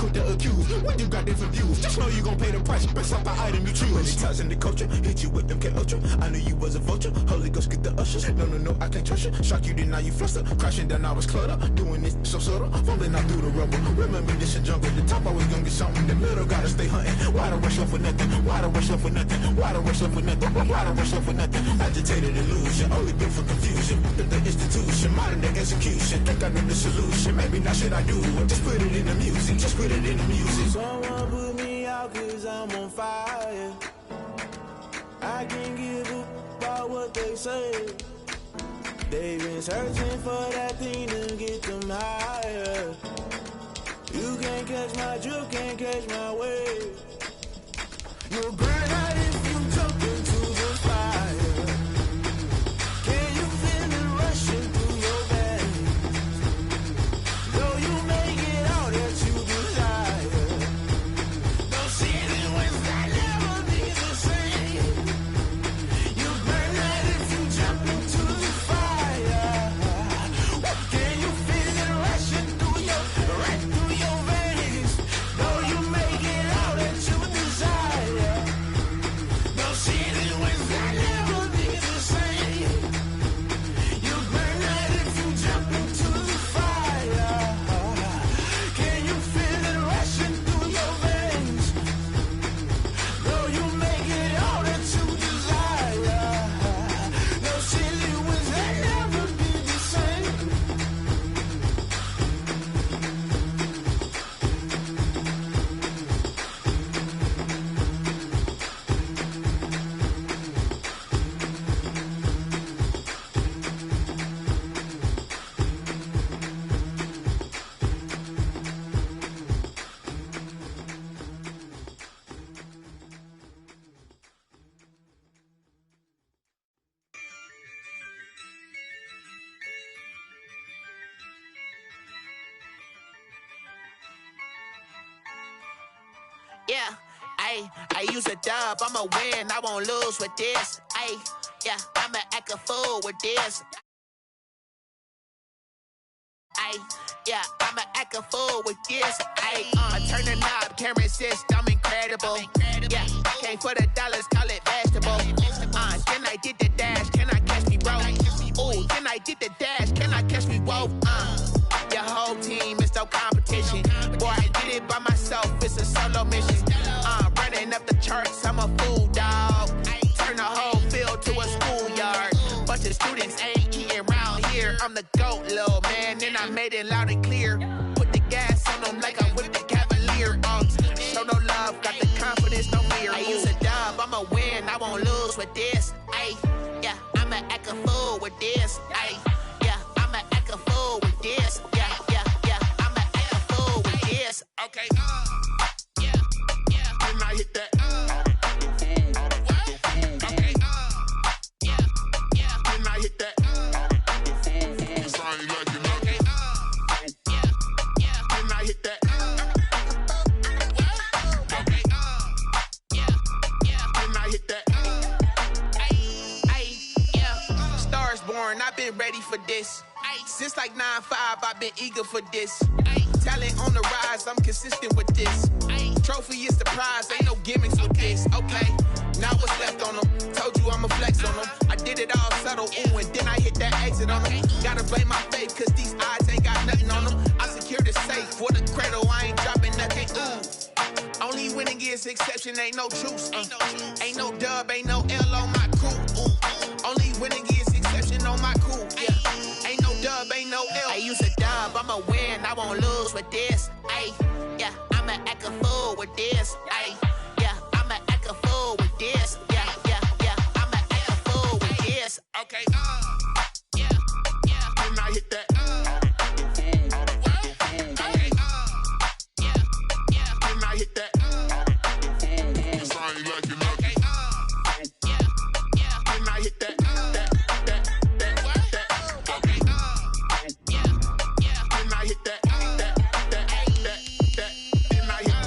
quick to accuse. When you got different views, just know you gon' pay the price. Best up the item you choose. When they ties in the culture, hit you with them K-Ultra. I knew you was a vulture. Holy Ghost get the ushers. No, I can't trust you. Shock you, then now you fluster. Crashing down, I was cluttered. Doing this so subtle. Fumbling out through the rubble. Remember this in jungle. The top always gonna get something. The middle gotta stay hunting. Why the rush up for nothing? Why the rush up for nothing? Why the rush up for nothing? Why the rush up for nothing? Agitated illusion. Only built for confusion. The institution. Modern day execution. Think I know the solution. Maybe not shit I do. Just put it in the music. Just put it in the music. Someone put me out cause I'm on fire. I can't give up about what they say. They've been searching for that thing to get them higher. You can't catch my drift, can't catch my wave. You'll burn out if you jump into the fire. Can you feel it rushing through your veins? Though you may get all that you desire. Don't see it when that never be the same. You burn out if you jump into the fire. Can you feel it rushing through right through your veins? Though you may get all that you desire. Don't see it when that never be the same. You burn out if you jump into the fire. Can you feel it rushing through your veins? Though you may get all that you desire. No silly winds that never be the same. Yeah, I use a dub, I'ma win, I won't lose with this. Yeah, I'ma act a fool with this. Yeah, I'ma act a fool with this. Turn the knob, can't resist, I'm incredible. Yeah, came for the dollars, call it vegetable. Then I did the dash, can I catch me, bro? Ooh, then I did the dash, can I catch me, whoa? Your whole team is no competition. Boy, I did it by myself, it's a solo mission. Running up the charts, I'm a fool, dog. Turn the whole field to a schoolyard. Bunch of students ain't eating round here. I'm the GOAT, little man, and I made it loud and clear. Put the gas on them like I'm with the Cavalier. Show no love, got the confidence, no fear. I use a dub, I'ma win, I won't lose with this. Yeah, I'ma act a fool with this. Yeah, I'ma act a fool with this. Yeah, I'ma act a fool with this. Okay, yeah, then I hit that. Okay, yeah, then I hit that. Cause I ain't like it, okay, yeah, then I hit that. Okay, yeah, then I hit that. Yeah, stars born, I've been ready for this. Since like 9-5, I've been eager for this. Talent on the rise, I'm consistent with this. Trophy is the prize, ain't no gimmicks with this. Okay, now what's left on them? Told you I'ma flex on them. I did it all subtle, ooh, and then I hit that exit on them. Gotta blame my faith, cause these odds ain't got nothing on them. I secure the safe for the cradle, I ain't dropping nothing, ooh. Only winning is exception, ain't no truce. Ain't no dub, ain't no L on my crew. Only winning is exception on my crew. Yeah, ain't no dub, ain't no L. I use a dub, I'ma win, I won't lose with this. Yeah, I'ma act a fool with this. Yeah, I'ma act a fool with this. Yeah, I'ma act a fool with this. Okay, yeah, then I hit that. Okay, yeah, then I hit that. Cause I ain't like it, okay, yeah, then I hit that. Okay, yeah, then I hit that. Then I hit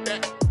that.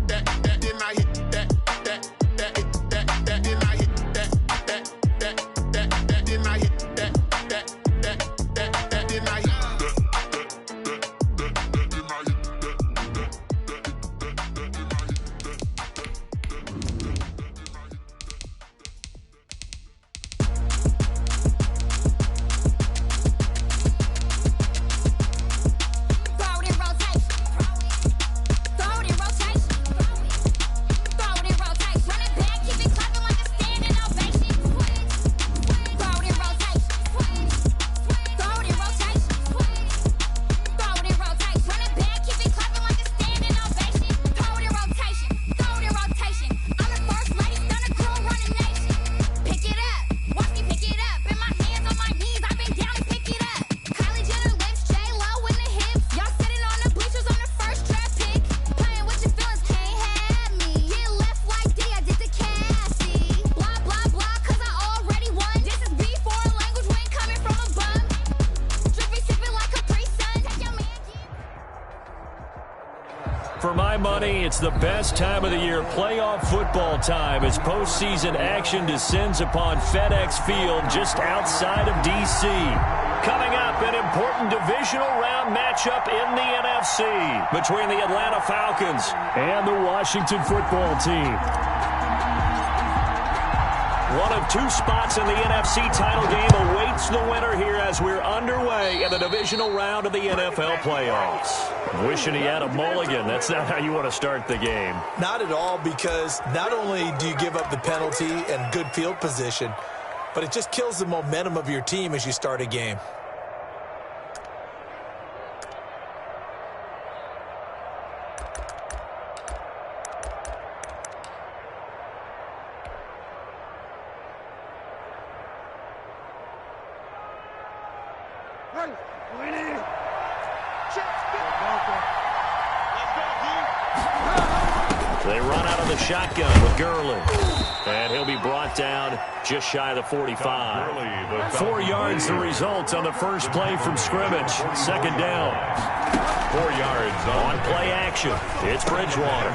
For my money, it's the best time of the year, playoff football time, as postseason action descends upon FedEx Field just outside of D.C. Coming up, an important divisional round matchup in the NFC between the Atlanta Falcons and the Washington football team. One of two spots in the NFC title game awaits the winner here as we're underway in the divisional round of the NFL playoffs. Wishing he had a mulligan. That's not how you want to start the game. Not at all, because not only do you give up the penalty and good field position, but it just kills the momentum of your team as you start a game. They run out of the shotgun with Gurley. And he'll be brought down just shy of the 45. 4 yards the result on the first play from scrimmage. Second down. 4 yards on play action. It's Bridgewater.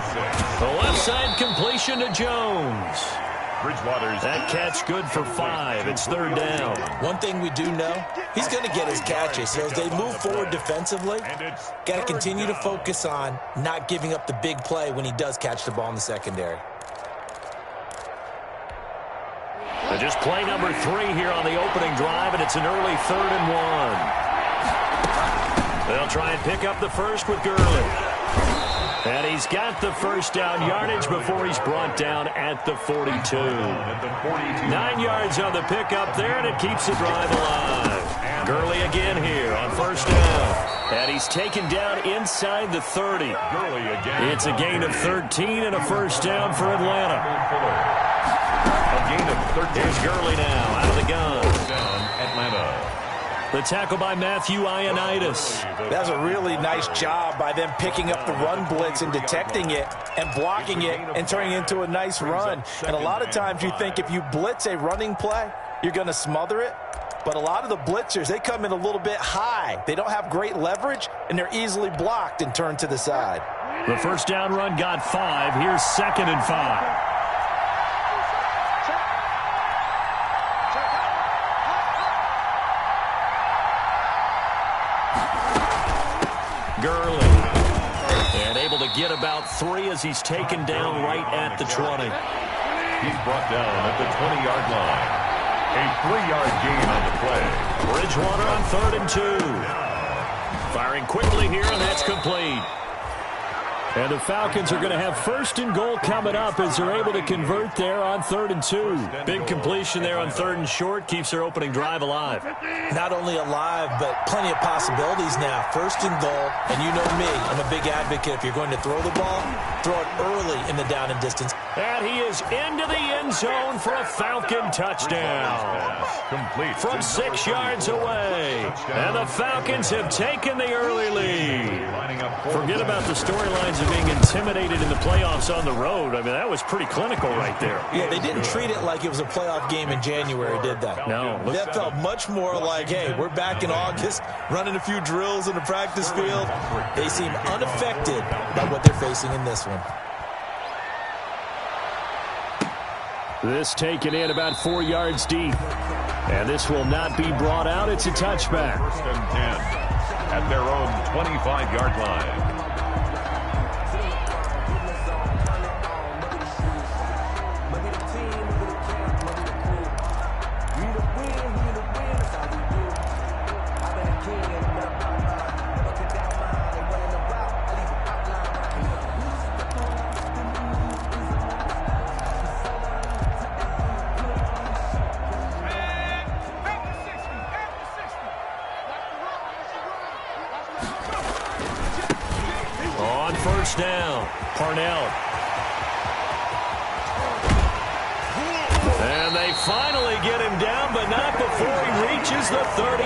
The left side completion to Jones. Bridgewater's that catch good for 5. It's third down. One thing we do know, he's going to get his catches. So as they move forward defensively, got to continue to focus on not giving up the big play when he does catch the ball in the secondary. They're just play number 3 here on the opening drive, and it's an early 3rd and 1. They'll try and pick up the first with Gurley. And he's got the first down yardage before he's brought down at the 42. 9 yards on the pickup there, and it keeps the drive alive. Gurley again here on first down. And he's taken down inside the 30. It's a gain of 13 and a first down for Atlanta. A gain of 13. Here's Gurley now out of the gun. Atlanta. The tackle by Matthew Ioannidis. That's a really nice job by them picking up the run blitz and detecting it and blocking it and turning it into a nice run. And a lot of times you think if you blitz a running play, you're going to smother it. But a lot of the blitzers, they come in a little bit high. They don't have great leverage, and they're easily blocked and turned to the side. The first down run got 5. Here's 2nd and 5. Gurley. And able to get about 3 as he's taken down right at the 20. He's brought down at the 20-yard line. A 3-yard gain on the play. Bridgewater on 3rd and 2. Firing quickly here, and that's complete. And the Falcons are going to have 1st and goal coming up as they're able to convert there on 3rd and 2. Big completion there on 3rd and short keeps their opening drive alive. Not only alive, but plenty of possibilities now. 1st and goal, and you know me, I'm a big advocate. If you're going to throw the ball, throw it early in the down and distance. And he is into the end zone for a Falcon touchdown. Complete. From 6 yards away. And the Falcons have taken the early lead. Forget about the storylines of being intimidated in the playoffs on the road. I mean, that was pretty clinical right there. Yeah, they didn't treat it like it was a playoff game in January, did they? No. That felt much more like, hey, we're back in August, running a few drills in the practice field. They seem unaffected by what they're facing in this one. This taken in about 4 yards deep. And this will not be brought out. It's a touchback. 1st and 10 at their own 25-yard line. Down. Parnell. And they finally get him down, but not before he reaches the 34.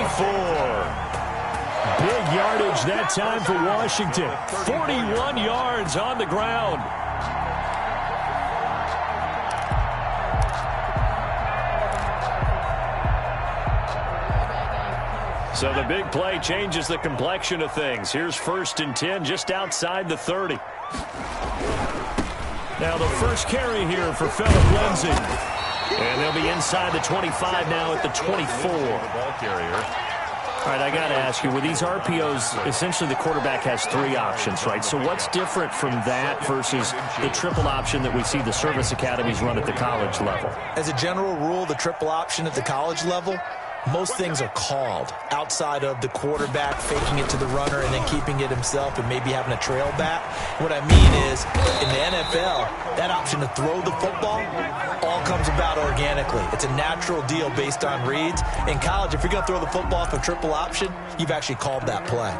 Big yardage that time for Washington. 41 yards on the ground. So the big play changes the complexion of things. Here's 1st and 10 just outside the 30. Now the first carry here for Phillip Lindsay. And they'll be inside the 25 now at the 24. Ball carrier. All right, I got to ask you, with these RPOs, essentially the quarterback has 3 options, right? So what's different from that versus the triple option that we see the service academies run at the college level? As a general rule, the triple option at the college level, most things are called outside of the quarterback faking it to the runner and then keeping it himself and maybe having a trail back. What I mean is, in the NFL, that option to throw the football all comes about organically. It's a natural deal based on reads. In college, if you're going to throw the football off a triple option, you've actually called that play.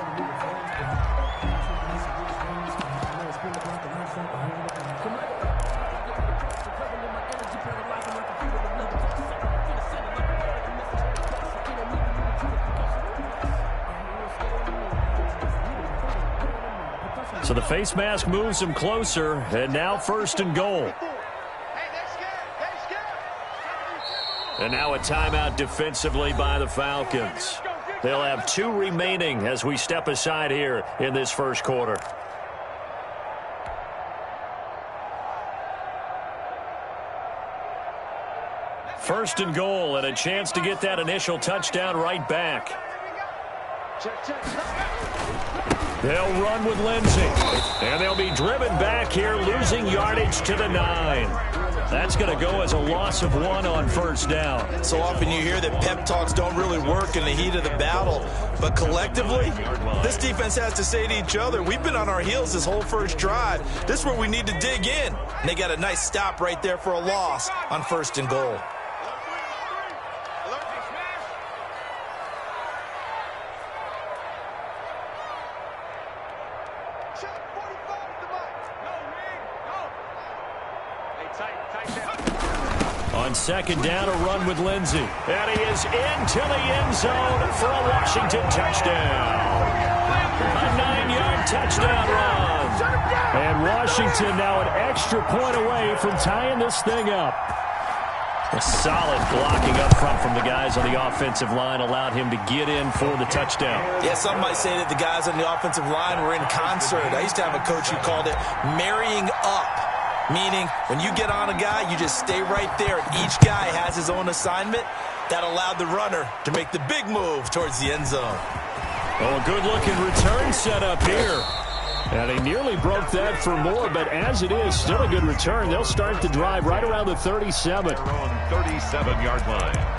So the face mask moves him closer, and now 1st and goal. And now a timeout defensively by the Falcons. They'll have 2 remaining as we step aside here in this first quarter. First and goal, and a chance to get that initial touchdown right back. They'll run with Lindsay, and they'll be driven back here, losing yardage to the 9. That's going to go as a loss of 1 on 1st down. So often you hear that pep talks don't really work in the heat of the battle, but collectively, this defense has to say to each other, we've been on our heels this whole first drive. This is where we need to dig in. And they got a nice stop right there for a loss on 1st and goal. On 2nd down, a run with Lindsay. And he is into the end zone for a Washington touchdown. A 9-yard touchdown run. And Washington now an extra point away from tying this thing up. A solid blocking up front from the guys on the offensive line allowed him to get in for the touchdown. Yeah, some might say that the guys on the offensive line were in concert. I used to have a coach who called it marrying up. Meaning, when you get on a guy, you just stay right there. And each guy has his own assignment. That allowed the runner to make the big move towards the end zone. Oh, a good-looking return set up here. And he nearly broke that for more, but as it is, still a good return. They'll start the drive right around the 37. Their own 37-yard line.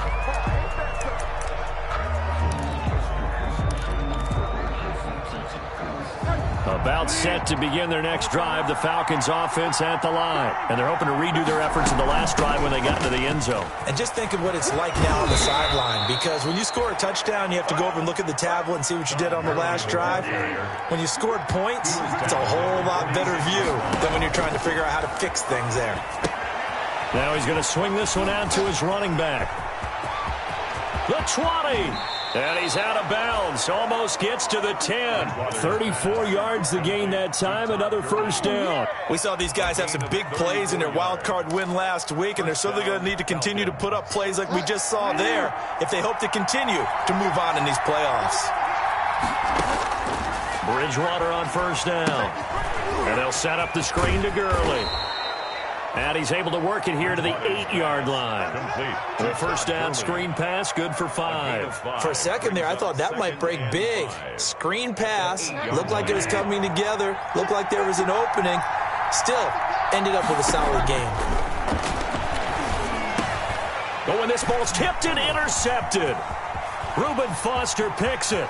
About set to begin their next drive, the Falcons offense at the line. And they're hoping to redo their efforts in the last drive when they got to the end zone. And just think of what it's like now on the sideline, because when you score a touchdown, you have to go over and look at the tablet and see what you did on the last drive. When you scored points, it's a whole lot better view than when you're trying to figure out how to fix things there. Now he's going to swing this one out to his running back. The 20. And he's out of bounds. Almost gets to the 10. 34 yards to gain that time. Another 1st down. We saw these guys have some big plays in their wild card win last week, and they're certainly going to need to continue to put up plays like we just saw there if they hope to continue to move on in these playoffs. Bridgewater on 1st down. And they'll set up the screen to Gurley. And he's able to work it here to the 8-yard line. The 1st down screen pass, good for 5. For a second there, I thought that might break big. Screen pass, looked like it was coming together, looked like there was an opening. Still, ended up with a solid game. Oh, and this ball's tipped and intercepted. Reuben Foster picks it.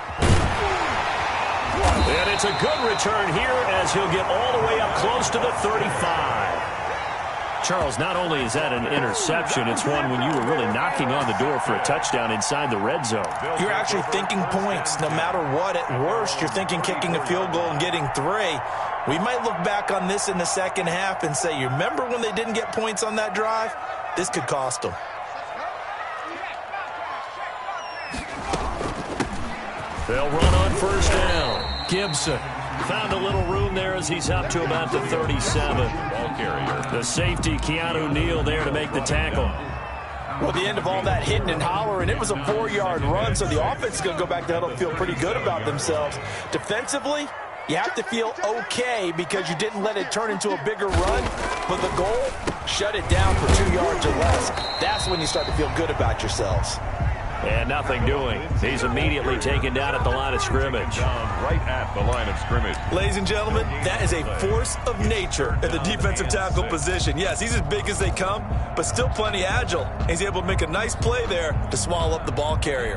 And it's a good return here as he'll get all the way up close to the 35. Charles, not only is that an interception, it's one when you were really knocking on the door for a touchdown inside the red zone. You're actually thinking points no matter what. At worst, you're thinking kicking a field goal and getting 3. We might look back on this in the second half and say, you remember when they didn't get points on that drive? This could cost them. They'll run on 1st down. Gibson found a little room there as he's up to about the 37. Ball carrier. The safety, Keanu Neal, there to make the tackle. Well, the end of all that hitting and hollering, it was a 4-yard run, so the offense is going to go back to huddle and feel pretty good about themselves. Defensively, you have to feel okay because you didn't let it turn into a bigger run, but the goal, shut it down for 2 yards or less. That's when you start to feel good about yourselves. And nothing doing. He's immediately taken down at the line of scrimmage. Right at the line of scrimmage. Ladies and gentlemen, that is a force of nature at the defensive tackle position. Yes, he's as big as they come, but still plenty agile. He's able to make a nice play there to swallow up the ball carrier.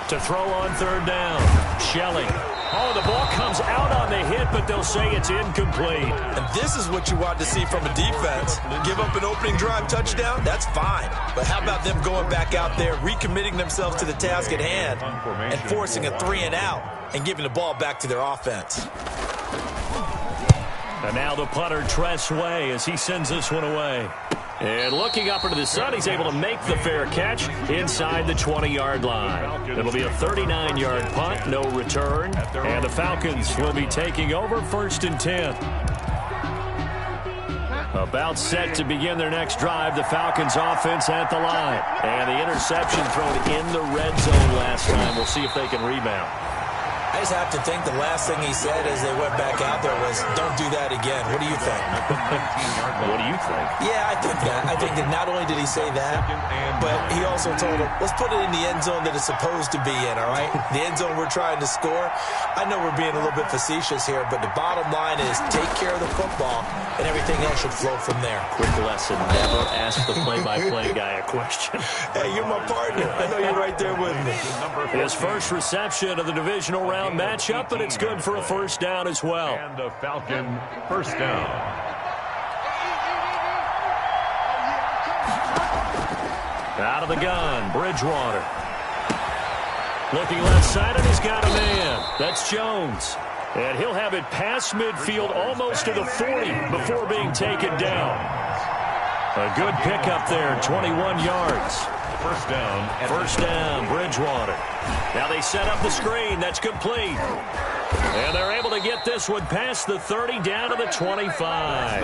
To throw on third down. Shelley. Oh, the ball comes out on the hit, but they'll say it's incomplete. And this is what you want to see from a defense. Give up an opening drive touchdown, that's fine. But how about them going back out there, recommitting themselves to the task at hand, and forcing a 3-and-out and giving the ball back to their offense. And now the punter, Tress Way, as he sends this one away. And looking up into the sun, he's able to make the fair catch inside the 20-yard line. It'll be a 39-yard punt, no return. And the Falcons will be taking over 1st and 10. About set to begin their next drive, the Falcons offense at the line. And the interception thrown in the red zone last time. We'll see if they can rebound. I just have to think the last thing he said as they went back out there was, don't do that again. What do you think? What do you think? Yeah, I think that. I think that not only did he say that, but he also told him, let's put it in the end zone that it's supposed to be in, all right? The end zone we're trying to score. I know we're being a little bit facetious here, but the bottom line is take care of the football, and everything else should flow from there. Quick lesson, never ask the play-by-play guy a question. Hey, you're my partner. I know you're right there with me. His first reception of the divisional round matchup, and it's good for a first down as well. And the Falcon first down. Out of the gun, Bridgewater. Looking left side, and he's got a man. That's Jones. And he'll have it past midfield almost to the 40 before being taken down. A good pickup there, 21 yards. First down. First down, Bridgewater. Now they set up the screen. That's complete. And they're able to get this one past the 30 down to the 25.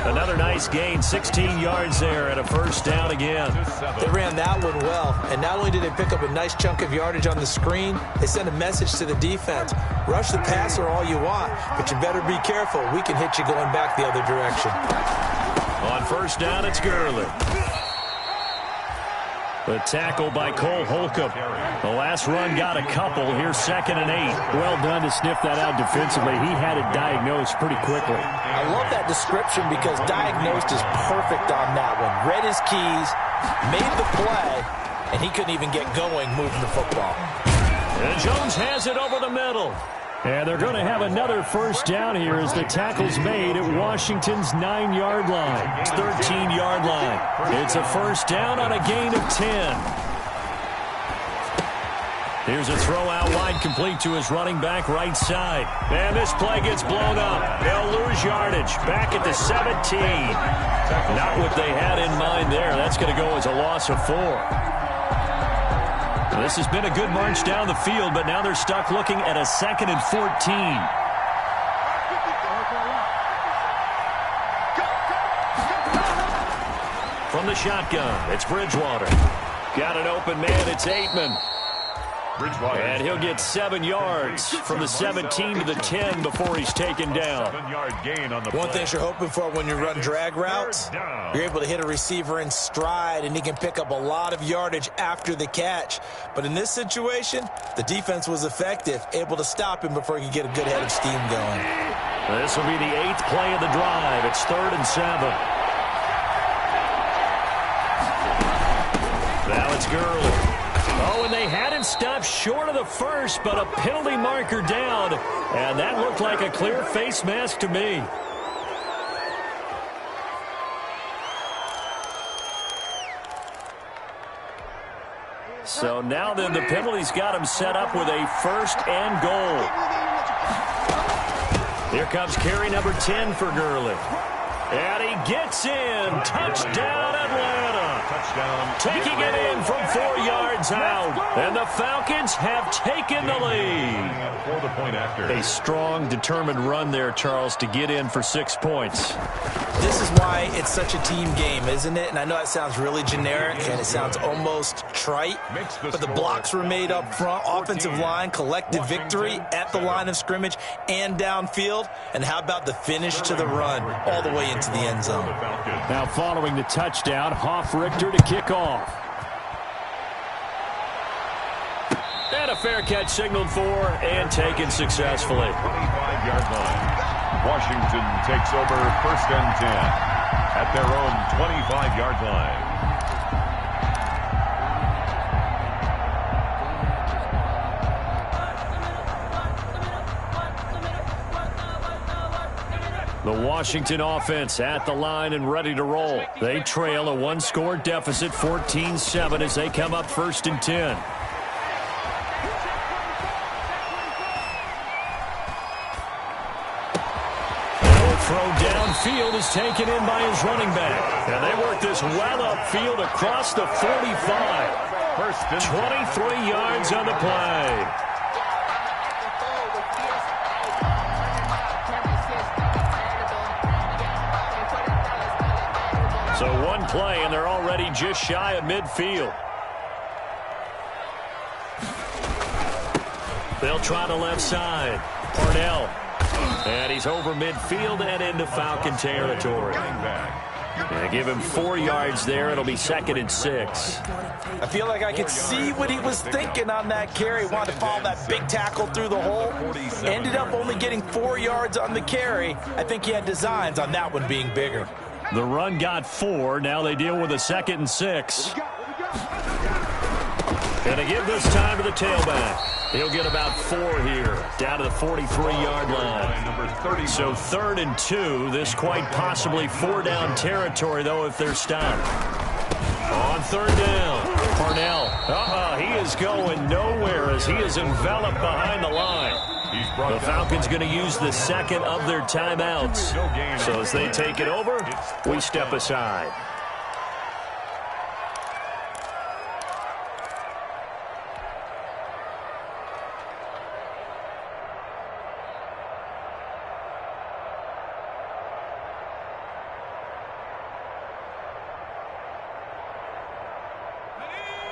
Another nice gain, 16 yards there and a first down again. They ran that one well, and not only did they pick up a nice chunk of yardage on the screen, they sent a message to the defense. Rush the passer all you want, but you better be careful. We can hit you going back the other direction. On first down, it's Gurley. The tackle by Cole Holcomb. The last run got a couple. Here's 2nd and 8. Well done to sniff that out defensively. He had it diagnosed pretty quickly. I love that description because diagnosed is perfect on that one. Read his keys, made the play, and he couldn't even get going moving the football. And Jones has it over the middle. And they're going to have another first down here as the tackle's made at Washington's 9-yard line. 13-yard line. It's a first down on a gain of 10. Here's a throw out wide, complete to his running back right side. And this play gets blown up. They'll lose yardage. Back at the 17. Not what they had in mind there. That's going to go as a loss of 4. This has been a good march down the field, but now they're stuck looking at a 2nd and 14. From the shotgun, it's Bridgewater. Got an open man, it's Aitman. Bridgewater. And he'll get 7 yards from the 17 to the 10 before he's taken down. 7-yard gain on the One play. thing you're hoping for when you run drag routes, you're able to hit a receiver in stride, and he can pick up a lot of yardage after the catch. But in this situation, the defense was effective, able to stop him before he could get a good head of steam going. This will be the 8th play of the drive. It's 3rd and 7. Now it's Gurley. Oh, and they had him stopped short of the first, but a penalty marker down. And that looked like a clear face mask to me. So now then the penalty's got him set up with a 1st and goal. Here comes carry number 10 for Gurley. And he gets in. Touchdown, Atlanta. Touchdown. Taking it in from 4 yards out. And the Falcons have taken the lead. For the point after. A strong, determined run there, Charles, to get in for 6 points. This is why it's such a team game, isn't it? And I know it sounds really generic and it sounds almost trite, but the blocks were made up front, offensive line, collective victory at the line of scrimmage and downfield. And how about the finish to the run all the way into the end zone? Now following the touchdown, Hoff-Richter to kick off. And a fair catch signaled for and taken successfully. 25-yard line. Washington takes over 1st and 10 at their own 25-yard line. The Washington offense at the line and ready to roll. They trail a 1-score deficit, 14-7, as they come up 1st and 10. Throw downfield is taken in by his running back. And they work this well upfield across the 45. 23 yards on the play. So one play, and they're already just shy of midfield. They'll try the left side. Parnell. And he's over midfield and into Falcon territory. And give him 4 yards there. It'll be 2nd and 6. I feel like I could see what he was thinking on that carry. Wanted to follow that big tackle through the hole. Ended up only getting 4 yards on the carry. I think he had designs on that one being bigger. The run got 4. Now they deal with a 2nd and 6. And to give this time to the tailback. He'll get about 4 here, down to the 43-yard line. So 3rd and 2. This quite possibly 4-down territory, though, if they're stopped. On 3rd down, Parnell. He is going nowhere as he is enveloped behind the line. The Falcons going to use the 2nd of their timeouts. So as they take it over, we step aside.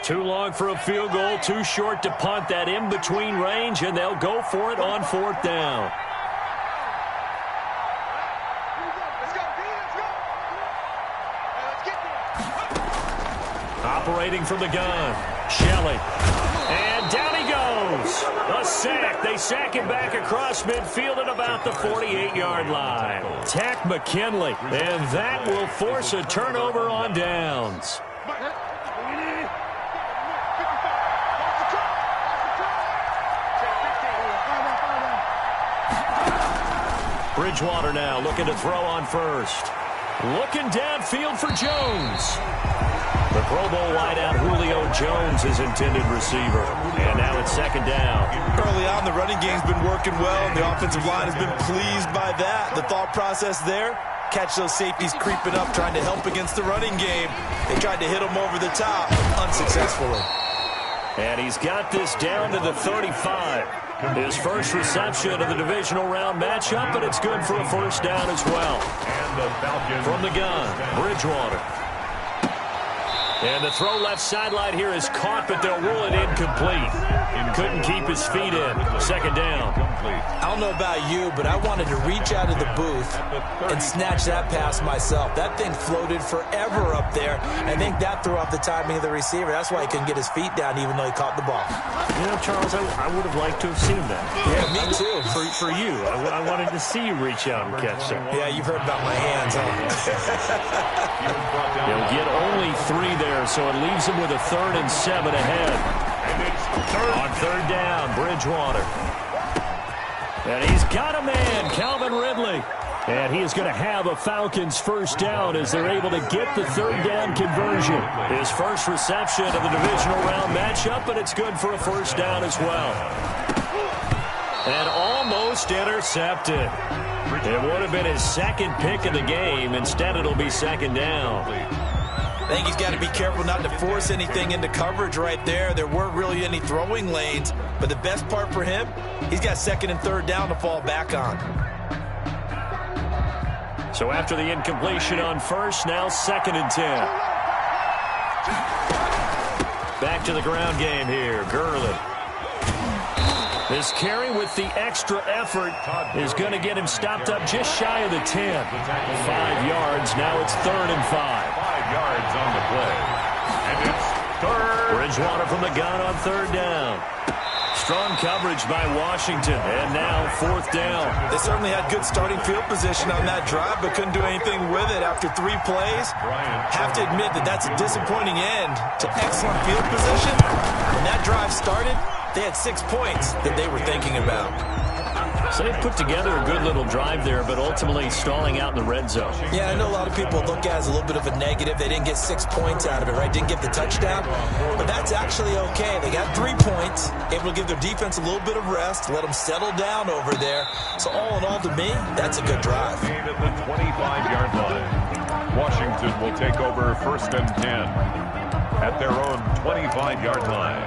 Too long for a field goal, too short to punt. That in-between range, and they'll go for it on 4th down. Operating from the gun, Shelley. And down he goes. A sack. They sack him back across midfield at about the 48-yard line. Tack McKinley, and that will force a turnover on downs. Bridgewater now looking to throw on 1st. Looking downfield for Jones. The Pro Bowl wideout Julio Jones is intended receiver. And now it's 2nd down. Early on, the running game's been working well, and the offensive line has been pleased by that. The thought process there, catch those safeties creeping up, trying to help against the running game. They tried to hit them over the top, unsuccessfully. And he's got this down to the 35. His first reception of the divisional round matchup, but it's good for a 1st down as well. From the gun, Bridgewater. And the throw left sideline here is caught, but they'll rule it incomplete. Couldn't keep his feet in. 2nd down. I don't know about you, but I wanted to reach out of the booth and snatch that pass myself. That thing floated forever up there. I think that threw off the timing of the receiver. That's why he couldn't get his feet down even though he caught the ball. You know, Charles, I would have liked to have seen that. Yeah, me too. For you. I wanted to see you reach out and catch that. Yeah, you've heard about my hands, huh? They'll get only 3 there, so it leaves them with a 3rd and 7 ahead. On 3rd down, Bridgewater. And he's got a man, Calvin Ridley. And he is going to have a Falcons 1st down as they're able to get the 3rd down conversion. His first reception of the divisional round matchup, but it's good for a 1st down as well. And almost intercepted. It would have been his 2nd pick of the game. Instead, it'll be 2nd down. I think he's got to be careful not to force anything into coverage right there. There weren't really any throwing lanes, but the best part for him, he's got second and third down to fall back on. So after the incompletion on first, now 2nd and 10. Back to the ground game here. Gurley. This carry with the extra effort is going to get him stopped up just shy of the 10. 5 yards. Now it's 3rd and 5. 5 yards on the play. And it's third. Bridgewater from the gun on 3rd down. Strong coverage by Washington. And now 4th down. They certainly had good starting field position on that drive, but couldn't do anything with it after 3 plays. Have to admit that that's a disappointing end to excellent field position. When that drive started, they had 6 points that they were thinking about. So they put together a good little drive there, but ultimately stalling out in the red zone. Yeah, I know a lot of people look at it as a little bit of a negative. They didn't get 6 points out of it, right? Didn't get the touchdown. But that's actually okay. They got 3 points, able to give their defense a little bit of rest, let them settle down over there. So all in all, to me, that's a good drive. At the 25-yard line. Washington will take over 1st and 10 at their own 25-yard line.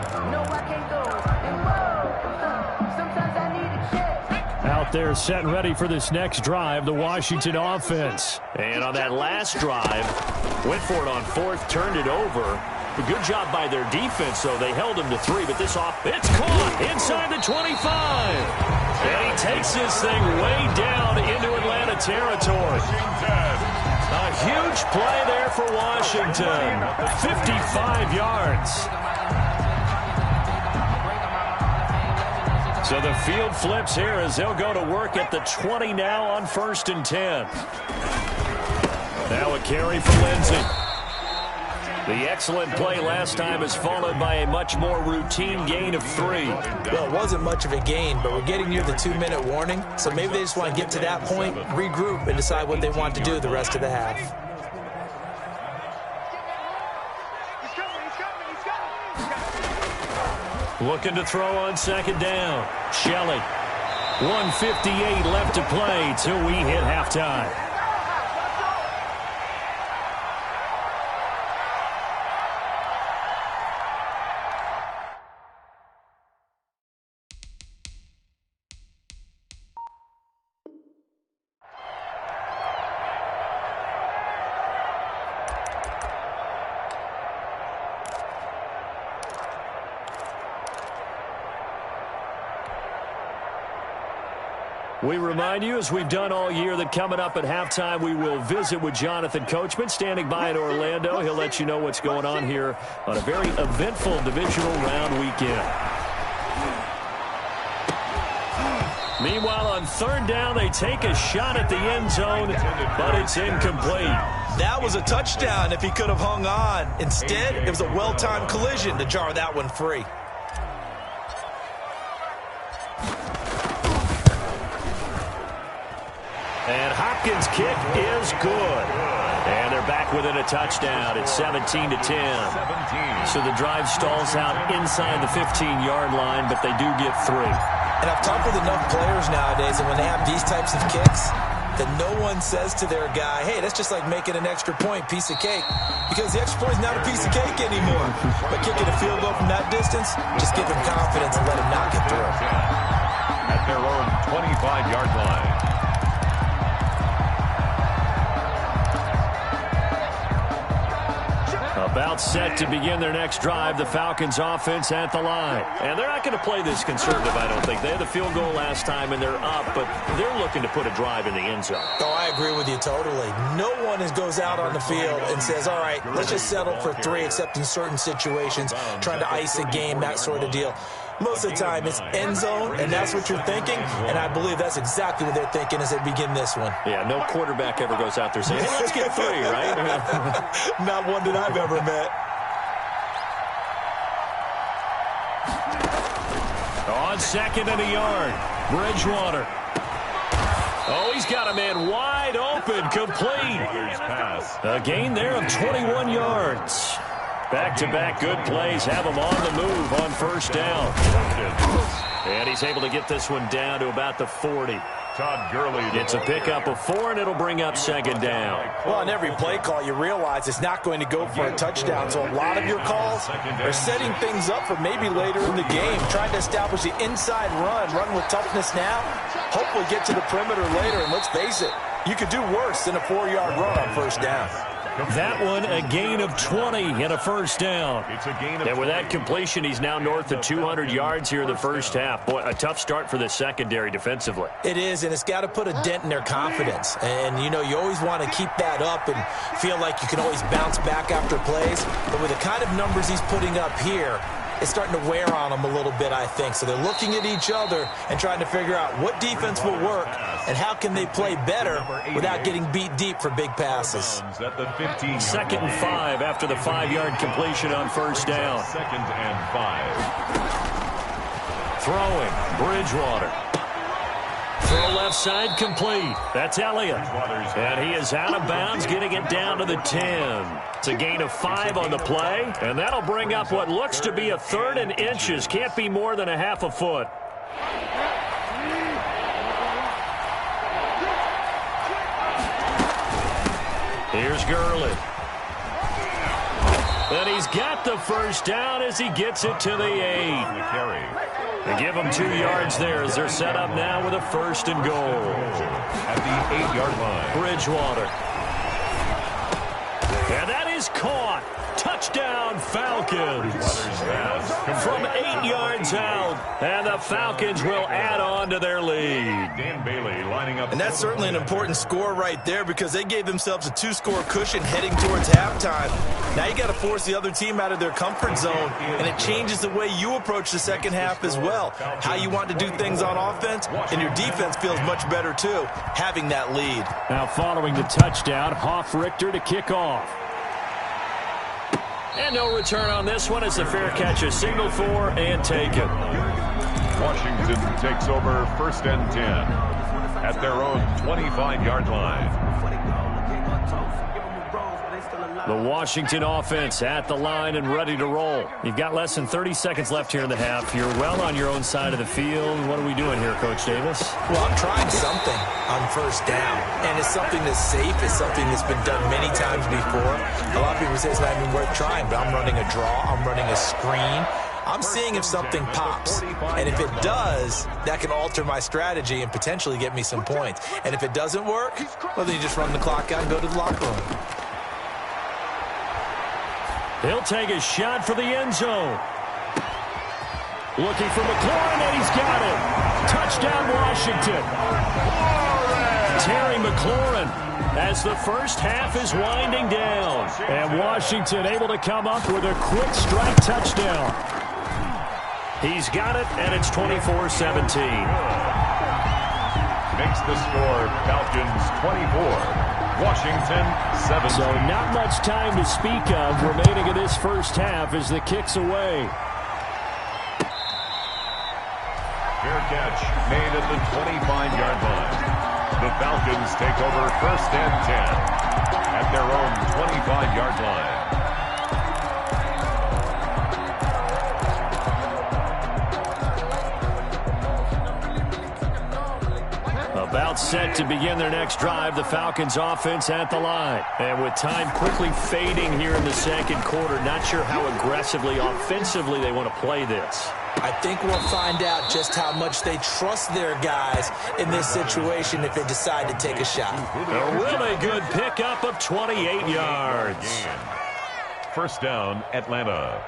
Out there set and ready for this next drive, the Washington offense. And on that last drive, went for it on 4th, turned it over. A good job by their defense, though. They held him to 3, but this it's caught inside the 25. And he takes this thing way down into Atlanta territory. A huge play there for Washington. 55 yards. So the field flips here as they'll go to work at the 20 now on 1st and 10. Now a carry for Lindsey. The excellent play last time is followed by a much more routine gain of 3. Well, it wasn't much of a gain, but we're getting near the 2-minute warning, so maybe they just want to get to that point, regroup, and decide what they want to do the rest of the half. Looking to throw on 2nd down. Shelley. 1:58 left to play till we hit halftime. We remind you, as we've done all year, that coming up at halftime, we will visit with Jonathan Coachman, standing by in Orlando. He'll let you know what's going on here on a very eventful divisional round weekend. Meanwhile, on 3rd down, they take a shot at the end zone, but it's incomplete. That was a touchdown if he could have hung on. Instead, it was a well-timed collision to jar that one free. And Hopkins' kick is good. And they're back within a touchdown. It's 17-10. So the drive stalls out inside the 15-yard line, but they do get 3. And I've talked with enough players nowadays, and when they have these types of kicks, that no one says to their guy, hey, that's just like making an extra point, piece of cake. Because the extra point is not a piece of cake anymore. But kicking a field goal from that distance, just give him confidence and let him knock it through. At their own 25-yard line. About set to begin their next drive, the Falcons offense at the line. And they're not going to play this conservative, I don't think. They had the field goal last time, and they're up, but they're looking to put a drive in the end zone. Oh, I agree with you totally. No one goes out on the field and says, all right, let's just settle for 3, except in certain situations, trying to ice a game, that sort of deal. Most of the time, it's end zone, and that's what you're thinking, and I believe that's exactly what they're thinking as they begin this one. Yeah, no quarterback ever goes out there saying, hey, let's get 3, right? Not one that I've ever met. On 2nd and a yard, Bridgewater. Oh, he's got a man wide open, complete. A gain there of 21 yards. Back-to-back good plays have them on the move on 1st down. And he's able to get this one down to about the 40. Todd Gurley. It's a pickup of 4, and it'll bring up second down. Well, on every play call, you realize it's not going to go for a touchdown. So a lot of your calls are setting things up for maybe later in the game, trying to establish the inside run with toughness now, hopefully get to the perimeter later. And let's face it, you could do worse than a 4-yard run on first down. That one, a gain of 20 and a first down. It's a gain of and with that completion, he's now north of 200 yards here in the first half. Boy, a tough start for the secondary defensively. It is, and it's got to put a dent in their confidence. And, you know, you always want to keep that up and feel like you can always bounce back after plays. But with the kind of numbers he's putting up here, it's starting to wear on them a little bit, I think. So they're looking at each other and trying to figure out what defense will work and how can they play better without getting beat deep for big passes. Second and 5 after the 5-yard completion on first down. Second and 5. Throwing, Bridgewater. Throw left side complete. That's Elliott. And he is out of bounds, getting it down to the 10. It's a gain of 5 on the play, and that'll bring up what looks to be a 3rd and inches. Can't be more than a half a foot. Here's Gurley. And he's got the first down as he gets it to the 8. They give him 2 yards there as they're set up now with a 1st and goal. At the 8-yard line. Bridgewater. And that is caught. Touchdown, Falcons. From 8 yards out. And the Falcons will add on to their lead. Dan Bailey lining up. And that's certainly an important score right there because they gave themselves a 2-score cushion heading towards halftime. Now you got to force the other team out of their comfort zone, and it changes the way you approach the second half as well. How you want to do things on offense, and your defense feels much better too, having that lead. Now following the touchdown, Hoff-Richter to kick off. And no return on this one. It's a fair catch, a signal for, and taken. Washington takes over 1st and 10 at their own 25-yard line. The Washington offense at the line and ready to roll. You've got less than 30 seconds left here in the half. You're well on your own side of the field. What are we doing here, Coach Davis? Well, I'm trying something on first down, and it's something that's safe. It's something that's been done many times before. A lot of people say it's not even worth trying, but I'm running a draw. I'm running a screen. I'm seeing if something pops, and if it does, that can alter my strategy and potentially get me some points. And if it doesn't work, well, then you just run the clock out and go to the locker room. He'll take a shot for the end zone. Looking for McLaurin, and he's got it. Touchdown, Washington. Terry McLaurin as the first half is winding down. And Washington able to come up with a quick strike touchdown. He's got it, and it's 24-17. Makes the score Falcons 24. Washington 7. So not much time to speak of remaining in this first half as the kick's away. Fair catch made at the 25-yard line. The Falcons take over 1st and 10 at their own 25-yard line. About set to begin their next drive, the Falcons offense at the line. And with time quickly fading here in the second quarter, not sure how aggressively, offensively they want to play this. I think we'll find out just how much they trust their guys in this situation if they decide to take a shot. A really good pickup of 28 yards. First down, Atlanta.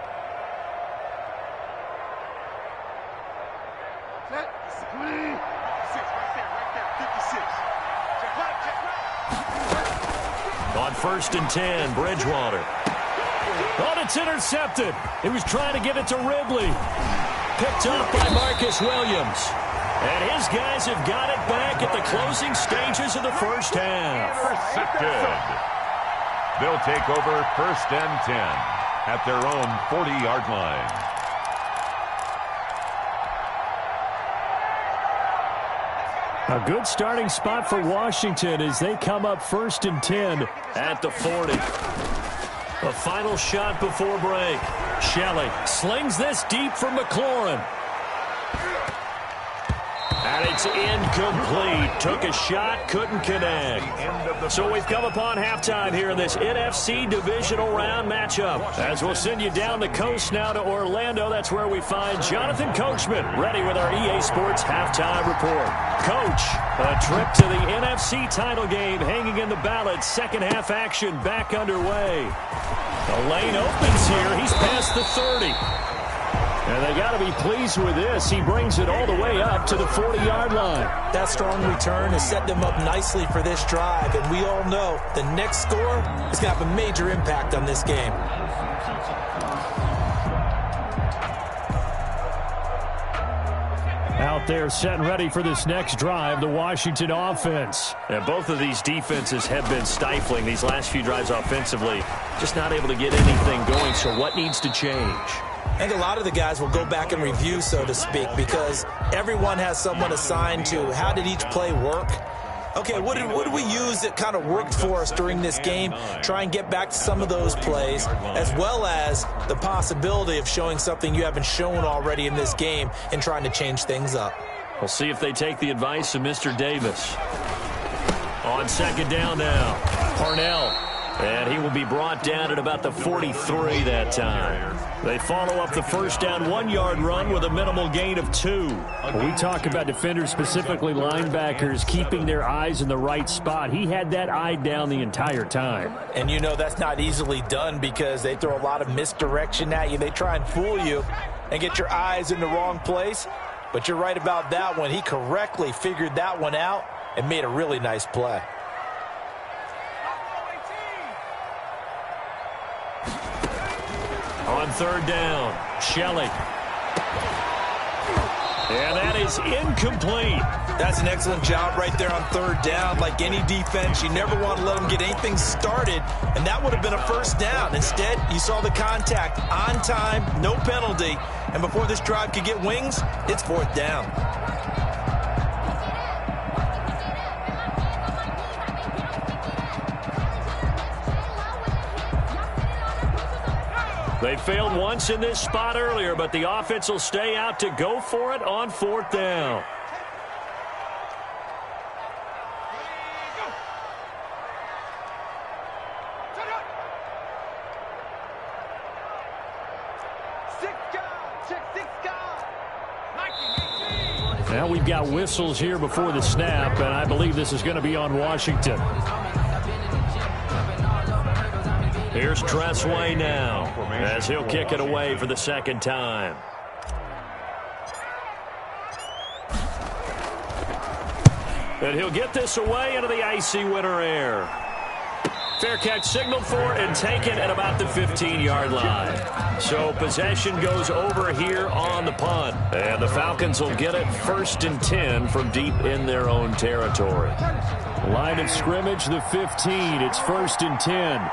On 1st and 10, Bridgewater. Oh, it's intercepted. He was trying to get it to Ridley. Picked up by Marcus Williams. And his guys have got it back at the closing stages of the first half. Intercepted. They'll take over 1st and 10 at their own 40-yard line. A good starting spot for Washington as they come up 1st and 10 at the 40. A final shot before break. Shelley slings this deep for McLaurin. And it's incomplete. Took a shot, couldn't connect. So we've come upon halftime here in this NFC divisional round matchup. As we'll send you down the coast now to Orlando, that's where we find Jonathan Coachman ready with our EA Sports halftime report. Coach, a trip to the NFC title game hanging in the balance. Second half action back underway. The lane opens here. He's past the 30. And they got to be pleased with this. He brings it all the way up to the 40-yard line. That strong return has set them up nicely for this drive. And we all know the next score is going to have a major impact on this game. Out there set and ready for this next drive, the Washington offense. And both of these defenses have been stifling these last few drives offensively. Just not able to get anything going, so what needs to change? I think a lot of the guys will go back and review, so to speak, because everyone has someone assigned to how did each play work. Okay, what did we use that kind of worked for us during this game? Try and get back to some of those plays, as well as the possibility of showing something you haven't shown already in this game and trying to change things up. We'll see if they take the advice of Mr. Davis. On second down now, Parnell. And he will be brought down at about the 43 that time. They follow up the first down 1-yard run with a minimal gain of 2. When we talk about defenders, specifically linebackers, keeping their eyes in the right spot, he had that eye down the entire time. And you know that's not easily done because they throw a lot of misdirection at you. They try and fool you and get your eyes in the wrong place. But you're right about that one. He correctly figured that one out and made a really nice play. On third down, Shelley. And that is incomplete. That's an excellent job right there on third down. Like any defense, you never want to let them get anything started, and that would have been a first down. Instead, you saw the contact on time, no penalty, and before this drive could get wings, it's fourth down. They failed once in this spot earlier, but the offense will stay out to go for it on fourth down. Now we've got whistles here before the snap, and I believe this is going to be on Washington. Here's Tressway now, as he'll kick it away for the second time. And he'll get this away into the icy winter air. Fair catch signaled for and taken at about the 15-yard line. So possession goes over here on the punt. And the Falcons will get it 1st and 10 from deep in their own territory. Line of scrimmage, the 15. It's 1st and 10.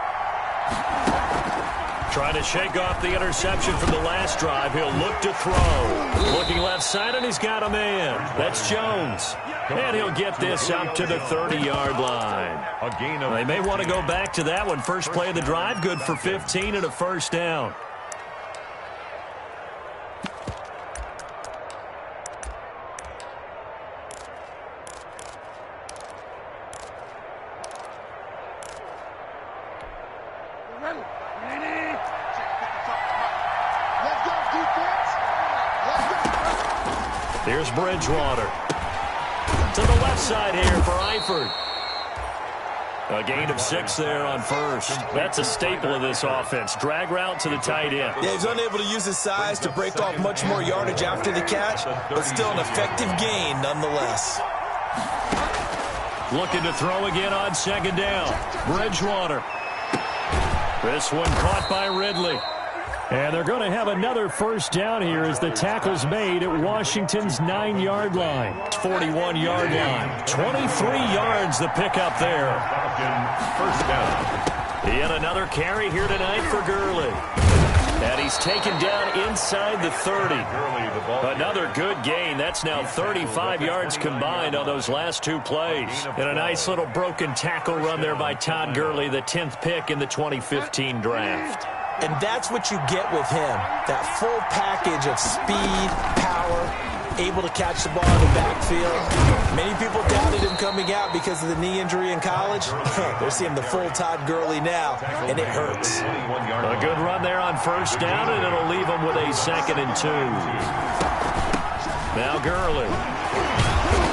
Trying to shake off the interception from the last drive. He'll look to throw. Looking left side, and he's got a man. That's Jones. And he'll get this up to the 30-yard line. They may want to go back to that one. First play of the drive, good for 15 and a first down. Here's Bridgewater. To the left side here for Eifert. A gain of 6 there on first. That's a staple of this offense. Drag route to the tight end. Yeah, he's unable to use his size to break off much more yardage after the catch, but still an effective gain nonetheless. Looking to throw again on second down. Bridgewater. This one caught by Ridley. And they're going to have another first down here as the tackle's made at Washington's 9-yard line. 41-yard line. 23 yards the pickup there. First down. Yet another carry here tonight for Gurley. And he's taken down inside the 30. Another good gain. That's now 35 yards combined on those last 2 plays. And a nice little broken tackle run there by Todd Gurley, the 10th pick in the 2015 draft. And that's what you get with him, that full package of speed, power, able to catch the ball in the backfield. Many people doubted him coming out because of the knee injury in college. They're seeing the full Todd Gurley now, and it hurts. A good run there on first down, and it'll leave him with a 2nd and 2. Now Gurley.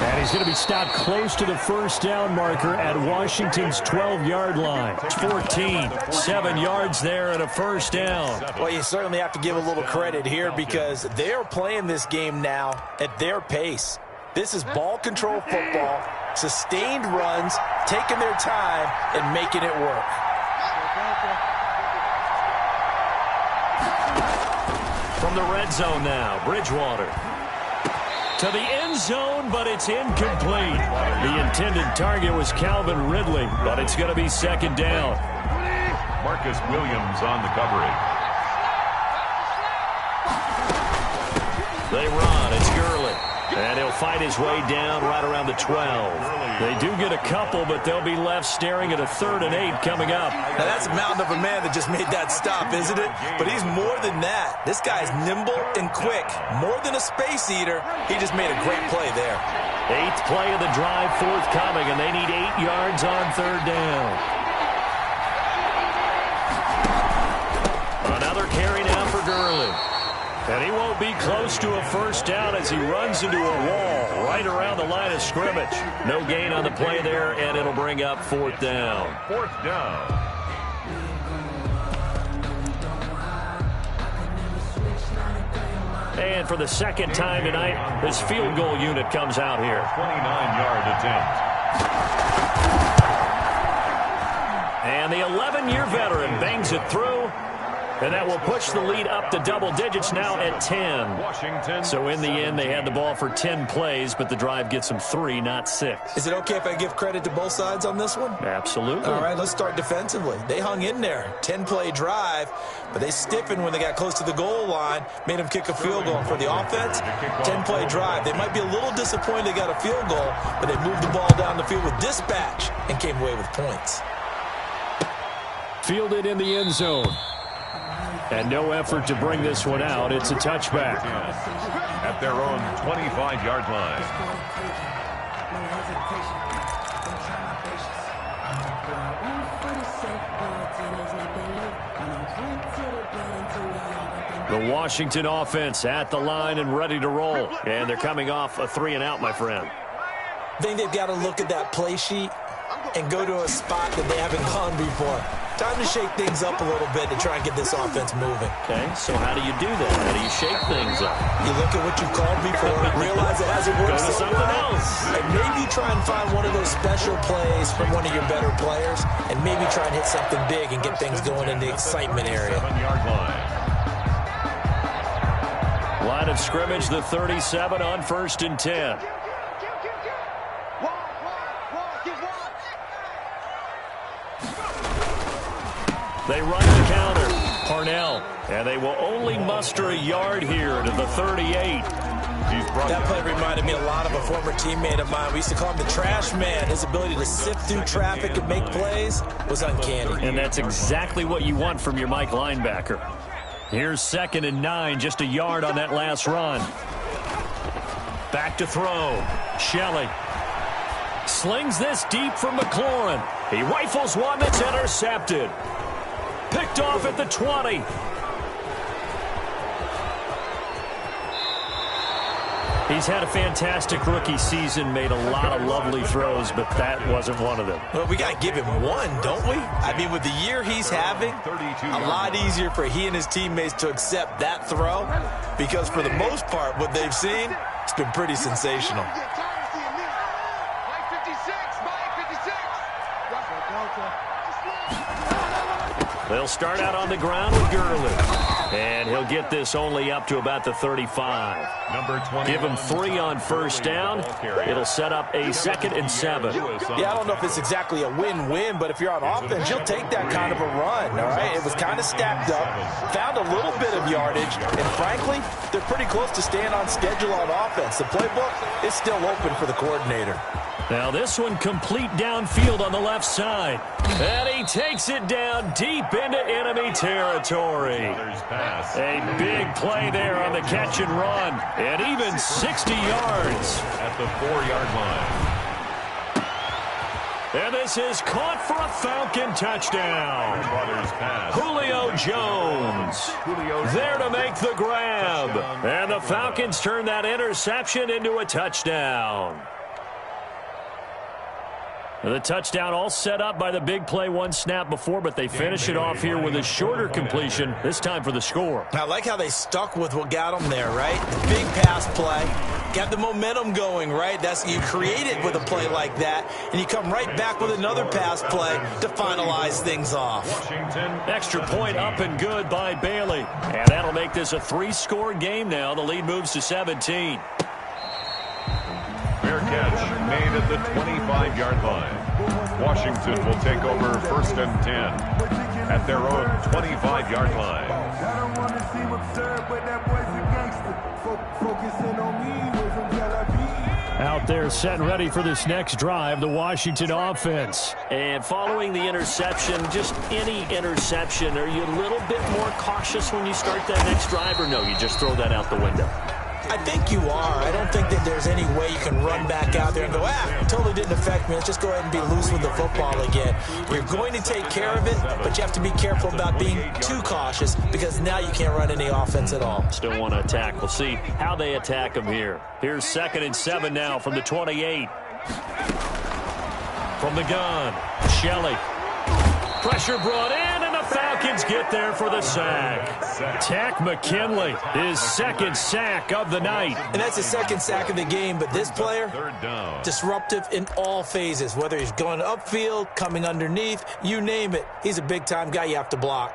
And he's going to be stopped close to the first down marker at Washington's 12-yard line. 14, 7 yards there and a first down. Well, you certainly have to give a little credit here because they're playing this game now at their pace. This is ball control football, sustained runs, taking their time, and making it work. From the red zone now, Bridgewater. To the end zone, but it's incomplete. The intended target was Calvin Ridley, but it's going to be 2nd down. Marcus Williams on the coverage. They run. It's Gurley. And he'll fight his way down right around the 12. They do get a couple, but they'll be left staring at a 3rd and 8 coming up. Now, that's a mountain of a man that just made that stop, isn't it? But he's more than that. This guy's nimble and quick. More than a space eater, he just made a great play there. 8th play of the drive forthcoming, and they need 8 yards on 3rd down. Another carry now for Gurley. And he won't be close to a first down as he runs into a wall right around the line of scrimmage. No gain on the play there, and it'll bring up 4th down. 4th down. And for the 2nd time tonight, this field goal unit comes out here. 29-yard attempt. And the 11-year veteran bangs it through. And that will push the lead up to double digits now at 10. Washington. So in the end, they had the ball for 10 plays, but the drive gets them 3, not 6. Is it okay if I give credit to both sides on this one? Absolutely. All right, let's start defensively. They hung in there. 10-play drive, but they stiffened when they got close to the goal line, made them kick a field goal. For the offense, 10-play drive. They might be a little disappointed they got a field goal, but they moved the ball down the field with dispatch and came away with points. Fielded in the end zone. And no effort to bring this one out. It's a touchback. At their own 25-yard line. The Washington offense at the line and ready to roll. And they're coming off a 3-and-out, my friend. I think they've got to look at that play sheet and go to a spot that they haven't gone before. Time to shake things up a little bit to try and get this offense moving. Okay, so how do you do that? How do you shake things up? You look at what you've called before, realize it hasn't worked Go to something else. and maybe try and find one of those special plays from one of your better players, and maybe try and hit something big and get things going in the excitement area. 7-yard line. Line of scrimmage, the 37 on 1st and 10. They run the counter. Parnell. And they will only muster a yard here to the 38. That play reminded me a lot of a former teammate of mine. We used to call him the trash man. His ability to sift through traffic and make plays was uncanny. And that's exactly what you want from your Mike linebacker. Here's 2nd and 9, just a yard on that last run. Back to throw. Shelley slings this deep from McLaurin. He rifles one that's intercepted. Picked off at the 20. He's had a fantastic rookie season, made a lot of lovely throws, but that wasn't one of them. Well, we got to give him one, don't we? I mean, with the year he's having, a lot easier for he and his teammates to accept that throw because for the most part, what they've seen, it's been pretty sensational. They'll start out on the ground with Gurley. And he'll get this only up to about the 35. Number 20. Give him 3 on first down. It'll set up a 2nd and 7. Yeah, I don't know if it's exactly a win-win, but if you're on offense, you'll take that kind of a run, all right? It was kind of stacked up. Found a little bit of yardage, and frankly, they're pretty close to staying on schedule on offense. The playbook is still open for the coordinator. Now this one complete downfield on the left side. And he takes it down deep into enemy territory. A big play there on the catch and run. And even 60 yards. At the 4-yard line. And this is caught for a Falcon touchdown. Julio Jones there to make the grab. And the Falcons turn that interception into a touchdown. The touchdown all set up by the big play one snap before, but they finish it off here with a shorter completion, this time for the score. I like how they stuck with what got them there, right? The big pass play, got the momentum going, right? That's you create it with a play like that, and you come right back with another pass play to finalize things off. Extra point up and good by Bailey. And that'll make this a 3-score game now. The lead moves to 17. Fair catch made at the 25-yard line. Washington will take over 1st and 10 at their own 25-yard line. Out there set and ready for this next drive, the Washington offense. And following the interception, just any interception, are you a little bit more cautious when you start that next drive, or no, you just throw that out the window? I think you are. I don't think that there's any way you can run back out there and go, totally didn't affect me. Let's just go ahead and be loose with the football again. You're going to take care of it, but you have to be careful about being too cautious because now you can't run any offense at all. Still want to attack. We'll see how they attack them here. Here's 2nd and 7 now from the 28. From the gun, Shelley. Pressure brought in, and the Falcons get there for the sack. Tack McKinley, his 2nd sack of the night. And that's the 2nd sack of the game, but this player, disruptive in all phases, whether he's going upfield, coming underneath, you name it. He's a big-time guy you have to block.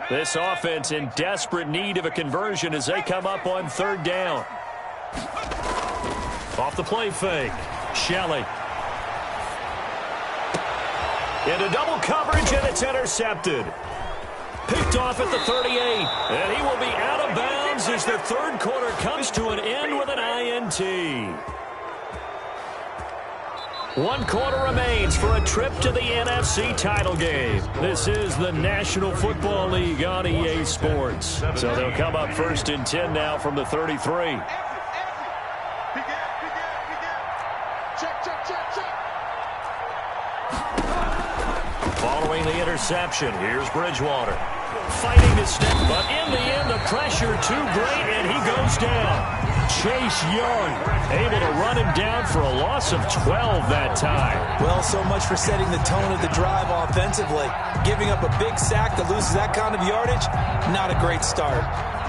This offense in desperate need of a conversion as they come up on 3rd down. Off the play fake. Shelley. Into double coverage, and it's intercepted. Picked off at the 38. And he will be out of bounds as the 3rd quarter comes to an end with an INT. 1 quarter remains for a trip to the NFC title game. This is the National Football League on EA Sports. So they'll come up 1st and 10 now from the 33. Following the interception, here's Bridgewater. Fighting to step, but in the end, the pressure too great, and he goes down. Chase Young able to run him down for a loss of 12 that time. Well, so much for setting the tone of the drive offensively. Giving up a big sack that loses that kind of yardage, not a great start.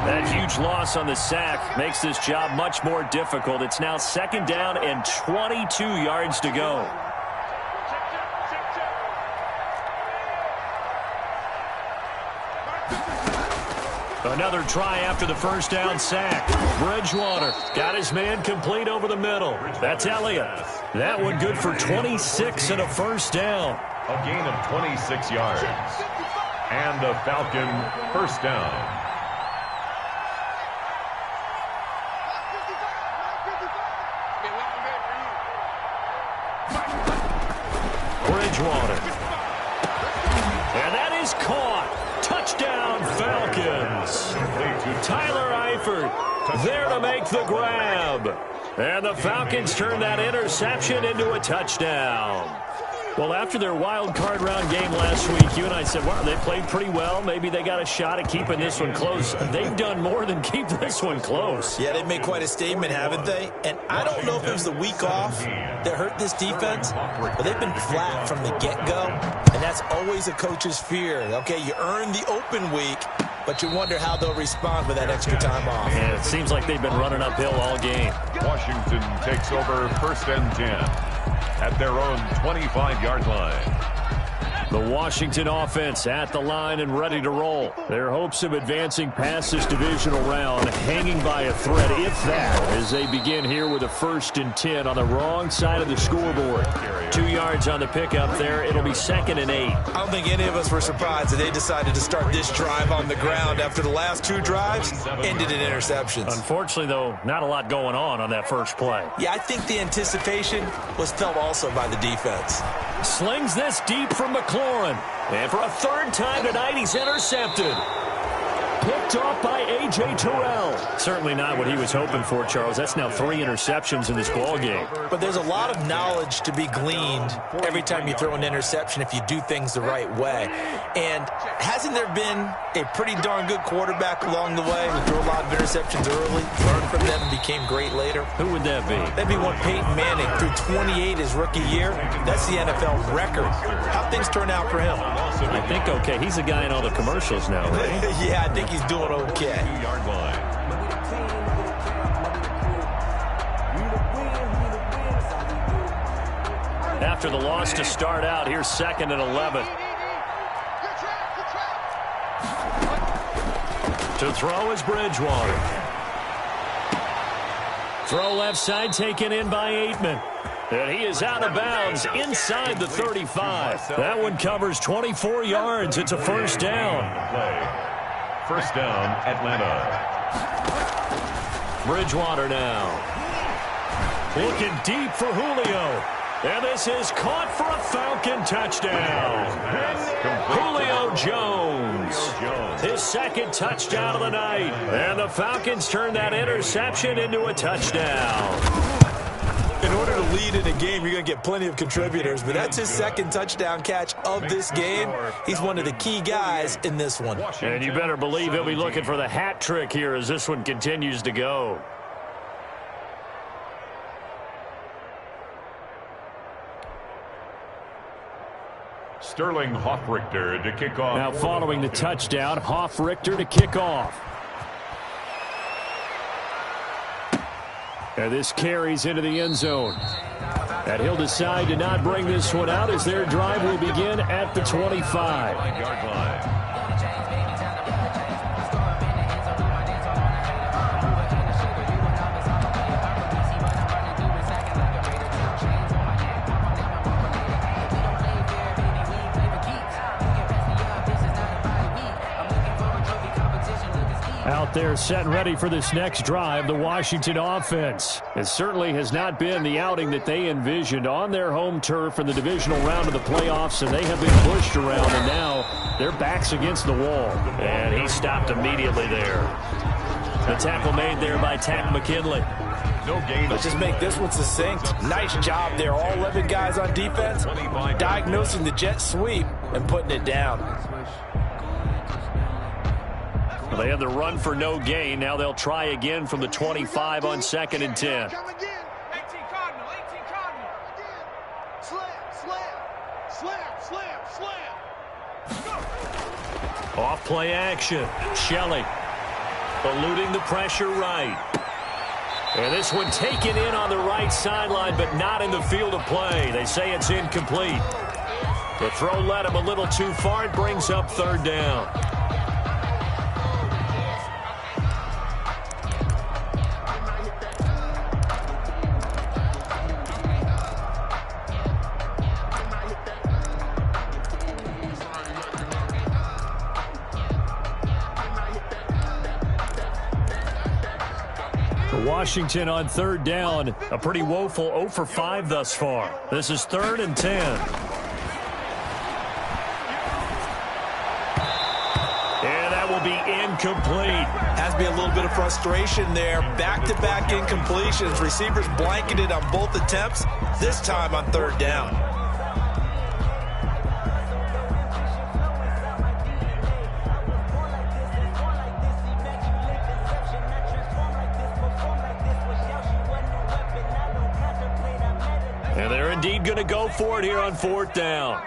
That huge loss on the sack makes this job much more difficult. It's now 2nd down and 22 yards to go. Another try after the 1st down sack. Bridgewater got his man complete over the middle. That's Elliott. That one good for 26 and a 1st down. A gain of 26 yards. And a Falcon 1st down. Bridgewater. And that is caught. Touchdown, Falcons. Tyler Eifert there to make the grab. And the Falcons turn that interception into a touchdown. Well, after their wild card round game last week, you and I said, wow, they played pretty well. Maybe they got a shot at keeping this one close. They've done more than keep this one close. Yeah, they've made quite a statement, haven't they? And I don't know if it was the week off that hurt this defense, but they've been flat from the get-go, and that's always a coach's fear. Okay, you earn the open week, but you wonder how they'll respond with that extra time off. Yeah, it seems like they've been running uphill all game. Washington takes over 1st and 10 at their own 25-yard line. The Washington offense at the line and ready to roll. Their hopes of advancing past this divisional round hanging by a thread, if that, as they begin here with a 1st and 10 on the wrong side of the scoreboard. 2 yards on the pickup there. It'll be 2nd and 8. I don't think any of us were surprised that they decided to start this drive on the ground after the last 2 drives ended in interceptions. Unfortunately, though, not a lot going on that first play. Yeah, I think the anticipation was felt also by the defense. Slings this deep from McLaurin. And for a 3rd time tonight, he's intercepted. Picked off by A.J. Terrell. Certainly not what he was hoping for, Charles. That's now 3 interceptions in this ballgame. But there's a lot of knowledge to be gleaned every time you throw an interception if you do things the right way. And hasn't there been a pretty darn good quarterback along the way who threw a lot of interceptions early, learned from them, and became great later? Who would that be? That'd be one Peyton Manning. Threw 28 his rookie year. That's the NFL record. How'd things turn out for him? I think okay. He's a guy in all the commercials now, right? Yeah, I think he's doing okay. 2-yard line. After the loss to start out, here's 2nd and 11. To throw is Bridgewater. Throw left side taken in by Aitman. And he is out of bounds inside the 35. That one covers 24 yards. It's a 1st down. First down, Atlanta. Bridgewater now. Looking deep for Julio. And this is caught for a Falcon touchdown. Julio Jones. His 2nd touchdown of the night. And the Falcons turn that interception into a touchdown. In order to lead in a game, you're going to get plenty of contributors, but that's his 2nd touchdown catch of this game. He's one of the key guys in this one. And you better believe he'll be looking for the hat trick here as this one continues to go. Sterling Hoffrichter to kick off. Now following the touchdown, Hoffrichter to kick off. And this carries into the end zone. And he'll decide to not bring this one out as their drive will begin at the 25-yard line. Out there set and ready for this next drive, the Washington offense. It certainly has not been the outing that they envisioned on their home turf in the divisional round of the playoffs, and they have been pushed around, and now their back's against the wall. And he stopped immediately there. The tackle made there by Tack McKinley. No gain. Let's just make this one succinct. Nice job there. All 11 guys on defense diagnosing the jet sweep and putting it down. They had the run for no gain. Now they'll try again from the 25 on 2nd and 10. 18 Cardinal. Slam. Off play action. Shelley eluding the pressure right. And this one taken in on the right sideline, but not in the field of play. They say it's incomplete. The throw led him a little too far. It brings up 3rd down. Washington on 3rd down. A pretty woeful 0 for 5 thus far. This is 3rd and 10. And that will be incomplete. Has to be a little bit of frustration there. Back-to-back incompletions. Receivers blanketed on both attempts, this time on 3rd down. And they're indeed going to go for it here on 4th down.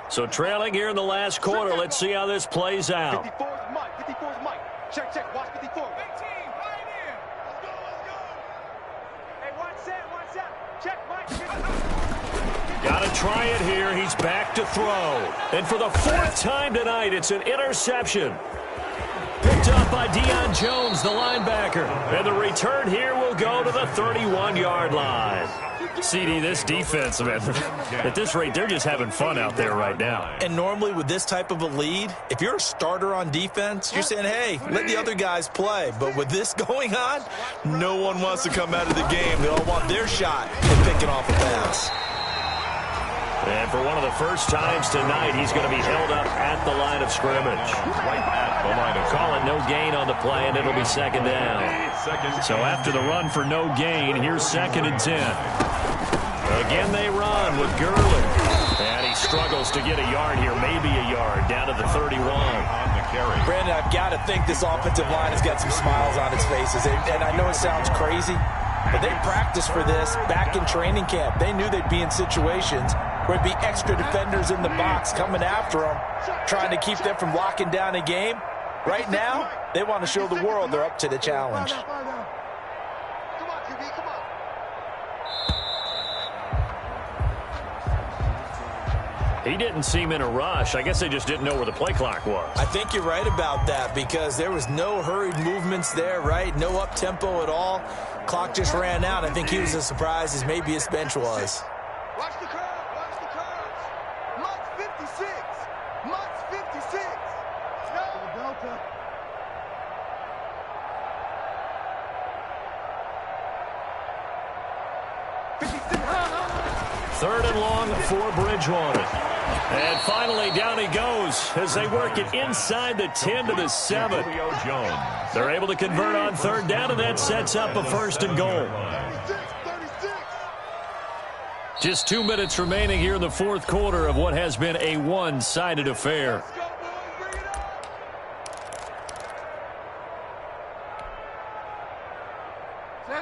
So trailing here in the last quarter. Let's see how this plays out. 54's Mike. 54's Mike. Check. Watch 54. 18. Right here. Let's go. Hey, watch that. Check, Mike. Got to try it here. He's back to throw. And for the fourth time tonight, it's an interception. Picked up by Deion Jones, the linebacker. And the return here will go to the 31-yard line. CD, this defense, man, at this rate, they're just having fun out there right now. And normally with this type of a lead, if you're a starter on defense, you're saying, hey, let the other guys play. But with this going on, no one wants to come out of the game. They all want their shot at picking off a pass. And for one of the first times tonight, he's going to be held up at the line of scrimmage. Right at the line of Calling no gain on the play, and it'll be second down. So after the run for no gain, here's 2nd and 10. Again, they run with Gurley. And he struggles to get a yard here, maybe a yard, down to the 31. on the carry. Brandon, I've got to think this offensive line has got some smiles on its faces. And I know it sounds crazy, but they practiced for this back in training camp. They knew they'd be in situations where it'd be extra defenders in the box coming after them, trying to keep them from locking down a game. Right now, they want to show the world they're up to the challenge. He didn't seem in a rush. I guess they just didn't know where the play clock was. I think you're right about that because there was no hurried movements there, right? No up-tempo at all. Clock just ran out. I think he was as surprised as maybe his bench was. Watch the curve. Watch the curves. Mutt's 56. Mutt's 56. No. Delta. Third and long for Bridgewater. And finally, down he goes as they work it inside the 10 to the 7. They're able to convert on third down, and that sets up a 1st and goal. Just 2 minutes remaining here in the fourth quarter of what has been a one-sided affair.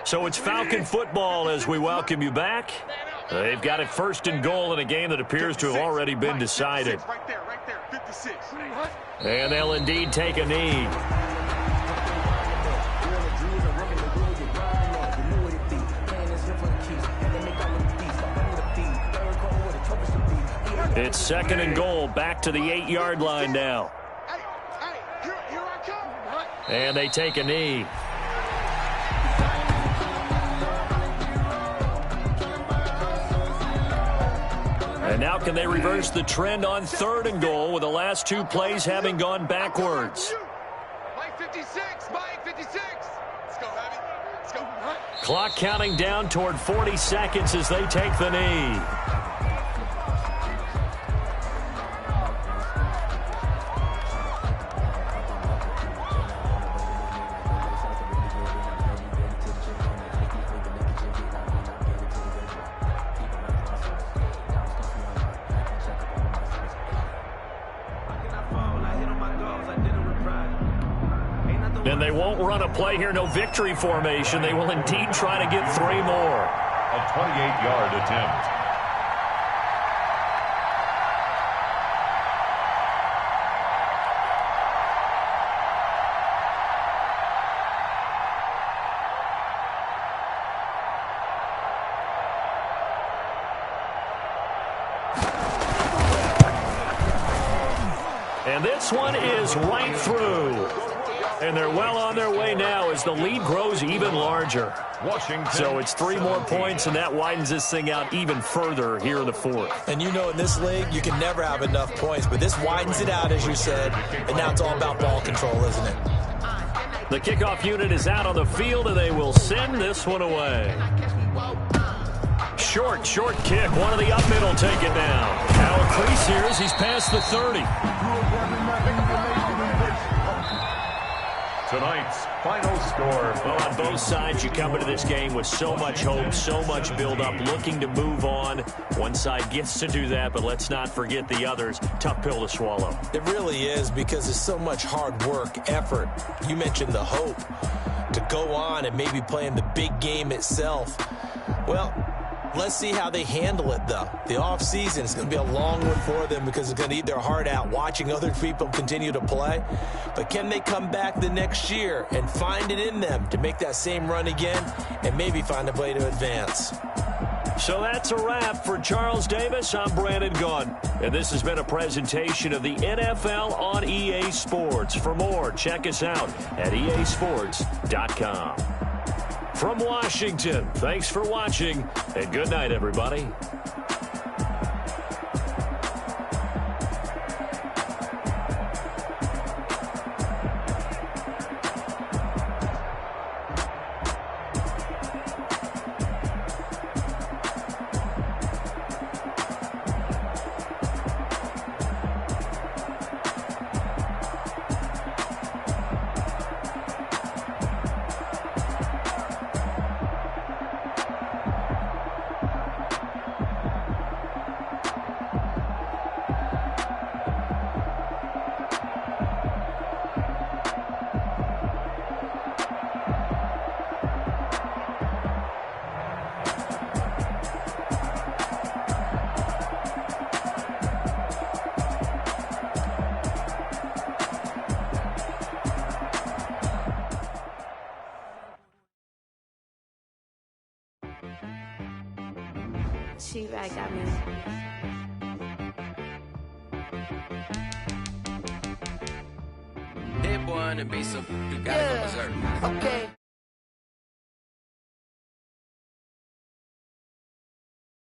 So it's Falcon football as we welcome you back. They've got it 1st and goal in a game that appears to have already been decided. Right there, 56. And they'll indeed take a knee. It's 2nd and goal, back to the 8-yard line now. Here I come. And they take a knee. And now can they reverse the trend on 3rd and goal with the last 2 plays having gone backwards? Mike 56. Mike 56. Let's go, Abby. Let's go. Clock counting down toward 40 seconds as they take the knee. And they won't run a play here, no victory formation. They will indeed try to get 3 more. A 28-yard attempt. And this one is right through. And they're well on their way now as the lead grows even larger. Washington. So it's 3 more points, and that widens this thing out even further here in the fourth. And you know in this league, you can never have enough points, but this widens it out, as you said, and now it's all about ball control, isn't it? The kickoff unit is out on the field, and they will send this one away. Short kick. One of the up middle take it down. Now a crease here as he's past the 30. Tonight's final score. Well, on both sides, you come into this game with so much hope, so much build-up, looking to move on. One side gets to do that, but let's not forget the others. Tough pill to swallow. It really is because there's so much hard work, effort. You mentioned the hope to go on and maybe play in the big game itself. Well, let's see how they handle it, though. The offseason is going to be a long one for them because it's going to eat their heart out watching other people continue to play. But can they come back the next year and find it in them to make that same run again and maybe find a way to advance? So that's a wrap. For Charles Davis, I'm Brandon Gunn. And this has been a presentation of the NFL on EA Sports. For more, check us out at easports.com. From Washington, thanks for watching, and good night, everybody. She-Rag got me. Hit boy on the beat, so you gotta go berserk. Okay.